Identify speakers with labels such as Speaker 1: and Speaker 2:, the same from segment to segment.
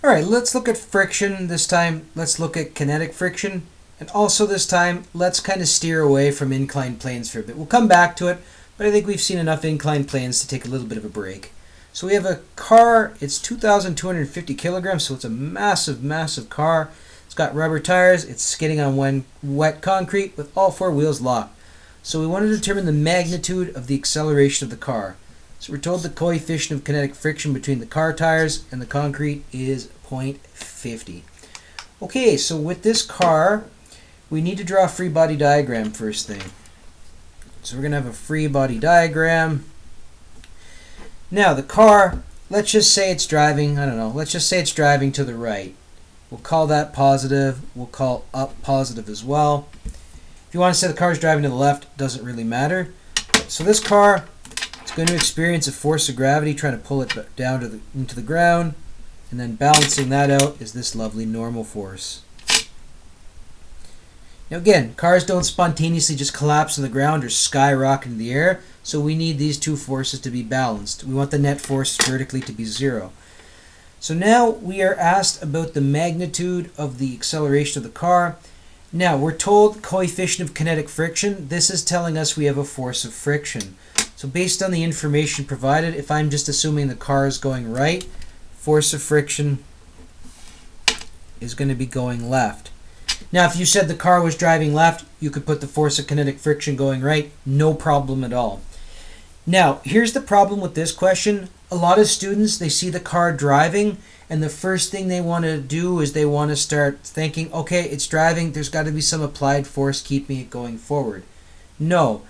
Speaker 1: All right, let's look at friction. This time, let's look at kinetic friction. And also this time, let's kind of steer away from inclined planes for a bit. We'll come back to it, but I think we've seen enough inclined planes to take a little bit of a break. So we have a car. It's 2,250 kilograms, so it's a massive, massive car. It's got rubber tires. It's skidding on wet concrete with all four wheels locked. So we want to determine the magnitude of the acceleration of the car. So we're told the coefficient of kinetic friction between the car tires and the concrete is 0.50. Okay, so with this car, we need to draw a free body diagram first thing. So we're going to have a free body diagram. Now the car, let's just say it's driving, I don't know, let's just say it's driving to the right. We'll call that positive. We'll call up positive as well. If you want to say the car is driving to the left, doesn't really matter. So this car, it's going to experience a force of gravity trying to pull it down into the ground, and then balancing that out is this lovely normal force. Now again, cars don't spontaneously just collapse on the ground or skyrocket in the air, so we need these two forces to be balanced. We want the net force vertically to be 0. So now we are asked about the magnitude of the acceleration of the car. Now we're told coefficient of kinetic friction. This is telling us we have a force of friction. So based on the information provided, if I'm just assuming the car is going right, force of friction is going to be going left. Now if you said the car was driving left, you could put the force of kinetic friction going right, no problem at all. Now here's the problem with this question. A lot of students, they see the car driving, and the first thing they want to do is they want to start thinking, okay, it's driving, there's got to be some applied force keeping it going forward. No.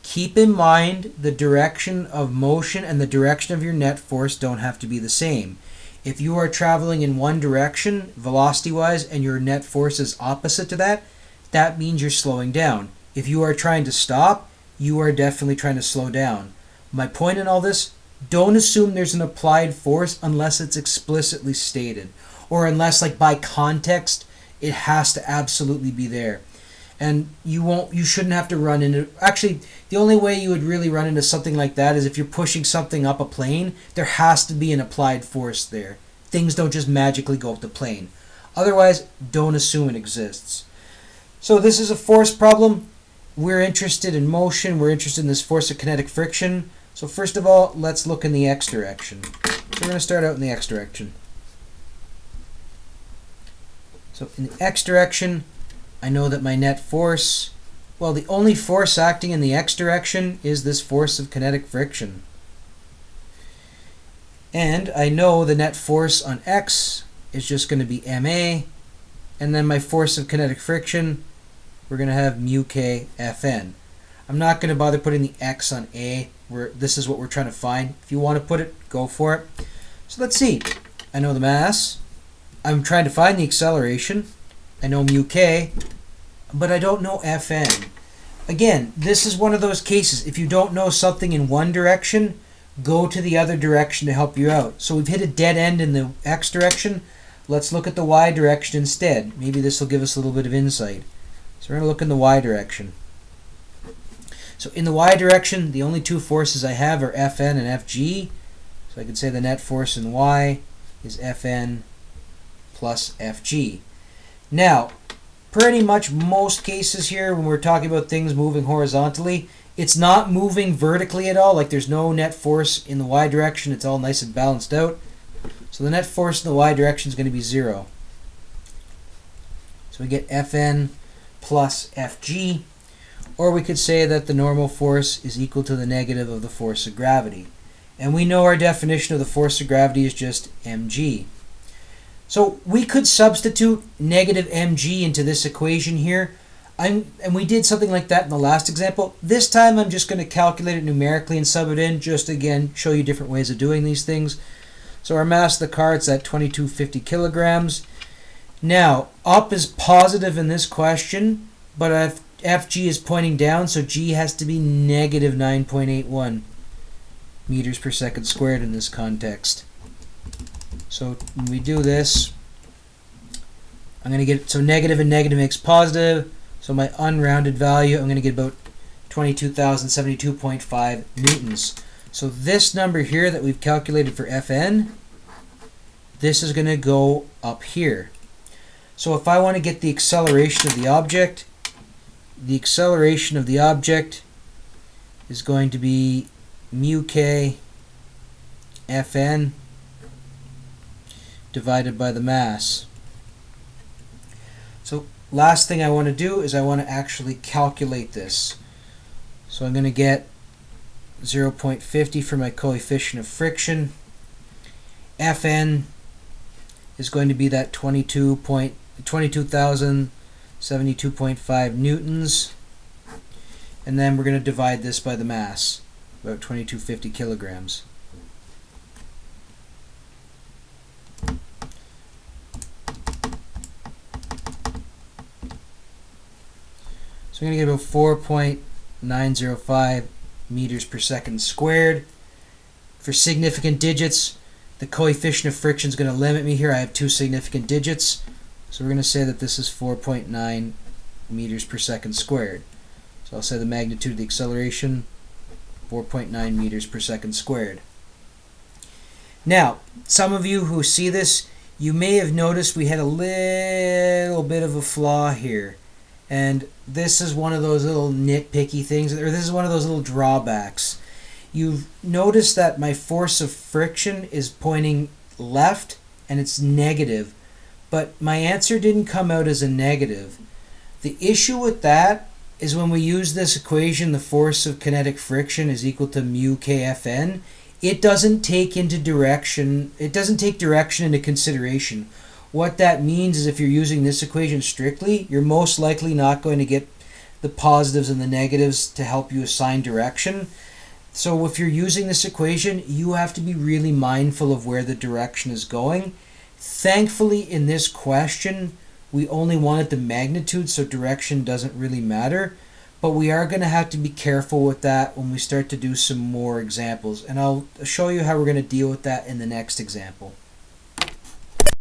Speaker 1: Keep in mind the direction of motion and the direction of your net force don't have to be the same. If you are traveling in one direction, velocity-wise, and your net force is opposite to that, that means you're slowing down. If you are trying to stop, you are definitely trying to slow down. My point in all this, don't assume there's an applied force unless it's explicitly stated, or unless, like, by context, it has to absolutely be there. And you shouldn't have to run into, actually, the only way you would really run into something like that is if you're pushing something up a plane, there has to be an applied force there. Things don't just magically go up the plane. Otherwise, don't assume it exists. So this is a force problem. We're interested in motion. We're interested in this force of kinetic friction. So first of all, let's look in the x direction. So we're going to start out in the x direction. So in the x direction, I know that my net force, well, the only force acting in the x direction is this force of kinetic friction. And I know the net force on x is just going to be ma, and then my force of kinetic friction, we're going to have mu k Fn. I'm not going to bother putting the x on a. This is what we're trying to find. If you want to put it, go for it. So let's see. I know the mass. I'm trying to find the acceleration. I know mu k, but I don't know Fn. Again, this is one of those cases. If you don't know something in one direction, go to the other direction to help you out. So we've hit a dead end in the x direction. Let's look at the y direction instead. Maybe this will give us a little bit of insight. So we're going to look in the y direction. So in the y direction, the only two forces I have are Fn and Fg. So I could say the net force in y is Fn plus Fg. Now, pretty much most cases here, when we're talking about things moving horizontally, it's not moving vertically at all. Like there's no net force in the y direction. It's all nice and balanced out. So the net force in the y direction is going to be 0. So we get Fn plus Fg. Or we could say that the normal force is equal to the negative of the force of gravity. And we know our definition of the force of gravity is just mg. So we could substitute negative mg into this equation here. And we did something like that in the last example. This time I'm just going to calculate it numerically and sub it in, just again show you different ways of doing these things. So our mass of the car, it's at 2,250 kilograms. Now, up is positive in this question, but if Fg is pointing down, so g has to be negative 9.81 meters per second squared in this context. So when we do this, I'm going to get, so negative and negative makes positive, so my unrounded value, I'm going to get about 22,072.5 newtons. So this number here that we've calculated for Fn, this is going to go up here. So if I want to get the acceleration of the object is going to be mu k Fn divided by the mass. So last thing I want to do is I want to actually calculate this. So I'm going to get 0.50 for my coefficient of friction. Fn is going to be that 22,072.5 newtons. And then we're going to divide this by the mass, about 2250 kilograms. So I'm going to get about 4.905 meters per second squared. For significant digits, the coefficient of friction is going to limit me here. I have two significant digits. So we're going to say that this is 4.9 meters per second squared. So I'll say the magnitude of the acceleration, 4.9 meters per second squared. Now, some of you who see this, you may have noticed we had a little bit of a flaw here. And this is one of those little nitpicky things, or this is one of those little drawbacks. You've noticed that my force of friction is pointing left and it's negative, but my answer didn't come out as a negative. The issue with that is when we use this equation, the force of kinetic friction is equal to mu kFn, it doesn't take direction into consideration. What that means is if you're using this equation strictly, you're most likely not going to get the positives and the negatives to help you assign direction. So if you're using this equation, you have to be really mindful of where the direction is going. Thankfully, in this question, we only wanted the magnitude, so direction doesn't really matter. But we are going to have to be careful with that when we start to do some more examples. And I'll show you how we're going to deal with that in the next example.